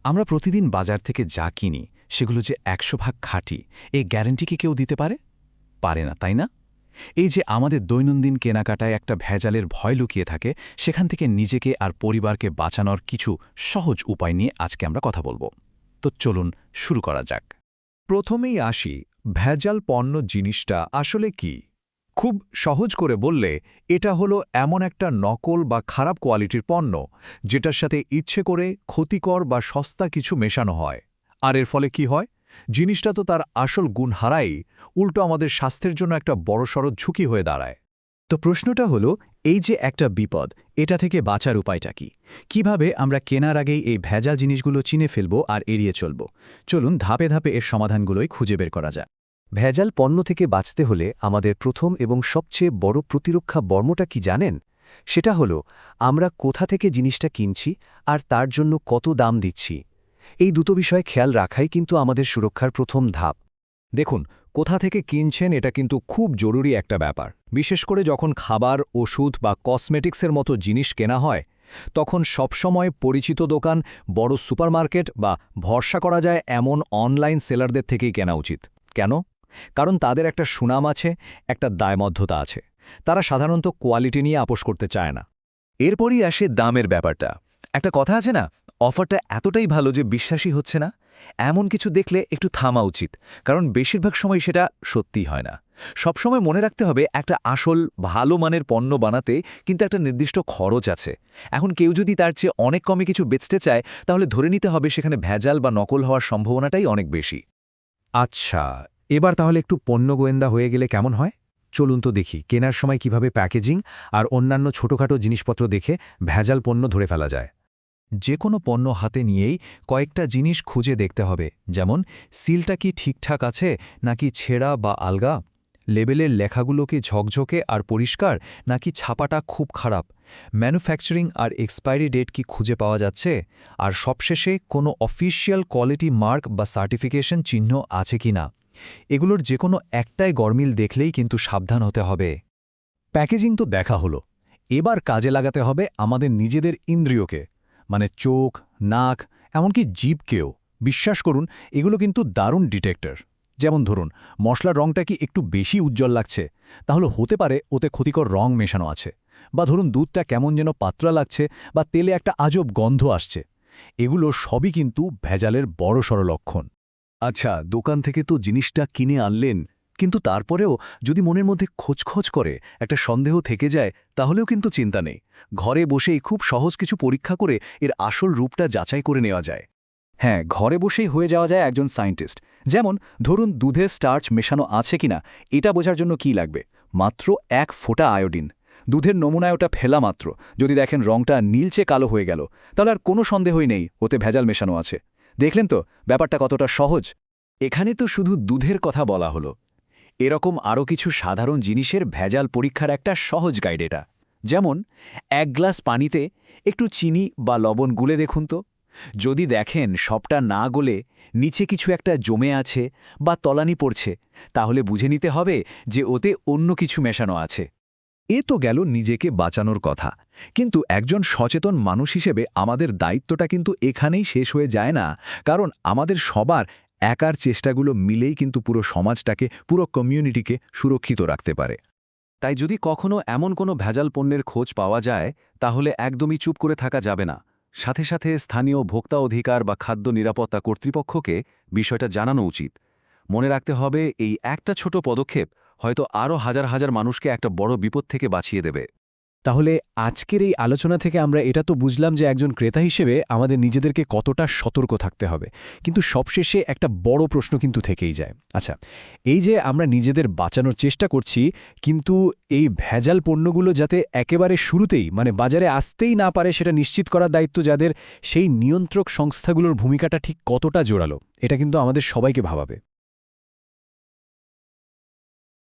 আমরা প্রতিদিন বাজার থেকে যা কিনি সেগুলো যে ১০০ ভাগ খাঁটি এই গ্যারান্টি কি কেউ দিতে পারে? পারে না, তাই না? এই যে আমাদের দৈনন্দিন কেনাকাটায় একটা ভেজালের ভয় লুকিয়ে থাকে, সেখান থেকে নিজেকে আর পরিবারকে বাঁচানোর কিছু সহজ উপায় নিয়ে আজকে আমরা কথা বলবো। তো চলুন শুরু করা যাক। প্রথমেই আসি, ভেজাল পণ্য জিনিসটা আসলে কি? খুব সহজ করে বললে এটা হলো এমন একটা নকল বা খারাপ কোয়ালিটির পণ্য যেটার সাথে ইচ্ছে করে ক্ষতিকর বা সস্তা কিছু মেশানো হয়। আর এর ফলে কি হয়? জিনিসটা তো তার আসল গুণ হারাই, উল্টো আমাদের স্বাস্থ্যের জন্য একটা বড়সড় ঝুঁকি হয়ে দাঁড়ায়। তো প্রশ্নটা হলো, এই যে একটা বিপদ, এটা থেকে বাঁচার উপায়টা কি? কিভাবে আমরা কেনার আগেই এই ভেজাল জিনিসগুলো চিনে ফেলব আর এড়িয়ে চলব? চলুন ধাপে ধাপে এর সমাধানগুলোই খুঁজে বের করা যাক। ভেজাল পণ্য থেকে বাঁচতে হলে আমাদের প্রথম এবং সবচেয়ে বড় প্রতিরক্ষা বর্মটা কি জানেন? সেটা হলো আমরা কোথা থেকে জিনিসটা কিনছি আর তার জন্য কত দাম দিচ্ছি। এই দুটো বিষয় খেয়াল রাখাই কিন্তু আমাদের সুরক্ষার প্রথম ধাপ। দেখুন, কোথা থেকে কিনছেন এটা কিন্তু খুব জরুরি একটা ব্যাপার। বিশেষ করে যখন খাবার, ওষুধ বা কসমেটিক্সের মতো জিনিস কেনা হয়, তখন সবসময় পরিচিত দোকান, বড় সুপারমার্কেট বা ভরসা করা যায় এমন অনলাইন সেলারদের থেকেই কেনা উচিত। কেন? কারণ তাদের একটা সুনাম আছে, একটা দায়বদ্ধতা আছে। তারা সাধারণত কোয়ালিটি নিয়ে আপোস করতে চায় না। এরপরই আসে দামের ব্যাপারটা। একটা কথা আছে না, অফারটা এতটাই ভালো যে বিশ্বাসই হচ্ছে না, এমন কিছু দেখলে একটু থামা উচিত, কারণ বেশিরভাগ সময় সেটা সত্যিই হয় না। সবসময় মনে রাখতে হবে, একটা আসল ভালো মানের পণ্য বানাতে কিন্তু একটা নির্দিষ্ট খরচ আছে। এখন কেউ যদি তার চেয়ে অনেক কমে কিছু বেচতে চায়, তাহলে ধরে নিতে হবে সেখানে ভেজাল বা নকল হওয়ার সম্ভাবনাটাই অনেক বেশি। আচ্ছা, এবার তাহলে একটু পণ্য গোয়েন্দা হয়ে গেলে কেমন হয়? চলুন তো দেখি কেনার সময় কিভাবে প্যাকেজিং আর অন্যান্য ছোটখাটো জিনিসপত্র দেখে ভেজাল পণ্য ধরে ফেলা যায়। যে কোনো পণ্য হাতে নিয়েই কয়েকটা জিনিস খুঁজে দেখতে হবে, যেমন সিলটা কি ঠিকঠাক আছে নাকি ছেঁড়া বা আলগা, লেবেলের লেখাগুলো কি ঝকঝকে আর পরিষ্কার নাকি ছাপাটা খুব খারাপ, ম্যানুফ্যাকচারিং আর এক্সপায়ারি ডেট কি খুঁজে পাওয়া যাচ্ছে, আর সবশেষে কোনো অফিসিয়াল কোয়ালিটি মার্ক বা সার্টিফিকেশন চিহ্ন আছে কি না। এগুলোর যে কোনো একটাই গরমিল দেখলেই কিন্তু সাবধান হতে হবে। প্যাকেজিং তো দেখা হলো, এবার কাজে লাগাতে হবে আমাদের নিজেদের ইন্দ্রিয়কে, মানে চোখ, নাক, এমনকি জিভকেও। বিশ্বাস করুন, এগুলো কিন্তু দারুণ ডিটেক্টর। যেমন ধরুন, মশলার রঙটা কি একটু বেশি উজ্জ্বল লাগছে, তাহলে হতে পারে ওতে ক্ষতিকর রং মেশানো আছে। বা ধরুন, দুধটা কেমন যেন পাতলা লাগছে বা তেলে একটা আজব গন্ধ আসছে। এগুলো সবই কিন্তু ভেজালের বড়সড় লক্ষণ। আচ্ছা, দোকান থেকে তো জিনিসটা কিনে আনলেন, কিন্তু তারপরেও যদি মনের মধ্যে খোঁজখোঁজ করে, একটা সন্দেহ থেকে যায়, তাহলেও কিন্তু চিন্তা নেই। ঘরে বসেই খুব সহজ কিছু পরীক্ষা করে এর আসল রূপটা যাচাই করে নেওয়া যায়। হ্যাঁ, ঘরে বসেই হয়ে যাওয়া যায় একজন সায়েন্টিস্ট। যেমন ধরুন, দুধে স্টার্চ মেশানো আছে কিনা এটা বোঝার জন্য কি লাগবে? মাত্র 1 ফোঁটা আয়োডিন। দুধের নমুনায় ওটা ফেলা মাত্র যদি দেখেন রংটা নীলচে কালো হয়ে গেল, তাহলে আর কোনো সন্দেহই নেই ওতে ভেজাল মেশানো আছে। দেখলেন তো ব্যাপারটা কতটা সহজ? এখানে তো শুধু দুধের কথা বলা হলো, এরকম আরও কিছু সাধারণ জিনিসের ভেজাল পরীক্ষার একটা সহজ গাইড এটা। যেমন 1 গ্লাস পানিতে একটু চিনি বা লবণ গুলে দেখুন তো। যদি দেখেন সবটা না গলে নিচে কিছু একটা জমে আছে বা তলানি পড়ছে, তাহলে বুঝে নিতে হবে যে ওতে অন্য কিছু মেশানো আছে। এ তো গেল নিজেকে বাঁচানোর কথা, কিন্তু একজন সচেতন মানুষ হিসেবে আমাদের দায়িত্বটা কিন্তু এখানেই শেষ হয়ে যায় না। কারণ আমাদের সবার একার চেষ্টাগুলো মিলেই কিন্তু পুরো সমাজটাকে, পুরো কমিউনিটিকে সুরক্ষিত রাখতে পারে। তাই যদি কখনো এমন কোনো ভেজাল পণ্যের খোঁজ পাওয়া যায়, তাহলে একদমই চুপ করে থাকা যাবে না। সাথে সাথে স্থানীয় ভোক্তা অধিকার বা খাদ্য নিরাপত্তা কর্তৃপক্ষকে বিষয়টা জানানো উচিত। মনে রাখতে হবে, এই একটা ছোট পদক্ষেপ হয়তো আরও হাজার হাজার মানুষকে একটা বড় বিপদ থেকে বাঁচিয়ে দেবে। তাহলে আজকের এই আলোচনা থেকে আমরা এটা তো বুঝলাম যে একজন ক্রেতা হিসেবে আমাদের নিজেদেরকে কতটা সতর্ক থাকতে হবে, কিন্তু সবশেষে একটা বড় প্রশ্ন কিন্তু থেকেই যায়। আচ্ছা, এই যে আমরা নিজেদের বাঁচানোর চেষ্টা করছি, কিন্তু এই ভেজাল পণ্যগুলো যাতে একেবারে শুরুতেই মানে বাজারে আসতেই না পারে সেটা নিশ্চিত করার দায়িত্ব যাদের, সেই নিয়ন্ত্রক সংস্থাগুলোর ভূমিকাটা ঠিক কতটা জোরালো, এটা কিন্তু আমাদের সবাইকে ভাবাবে।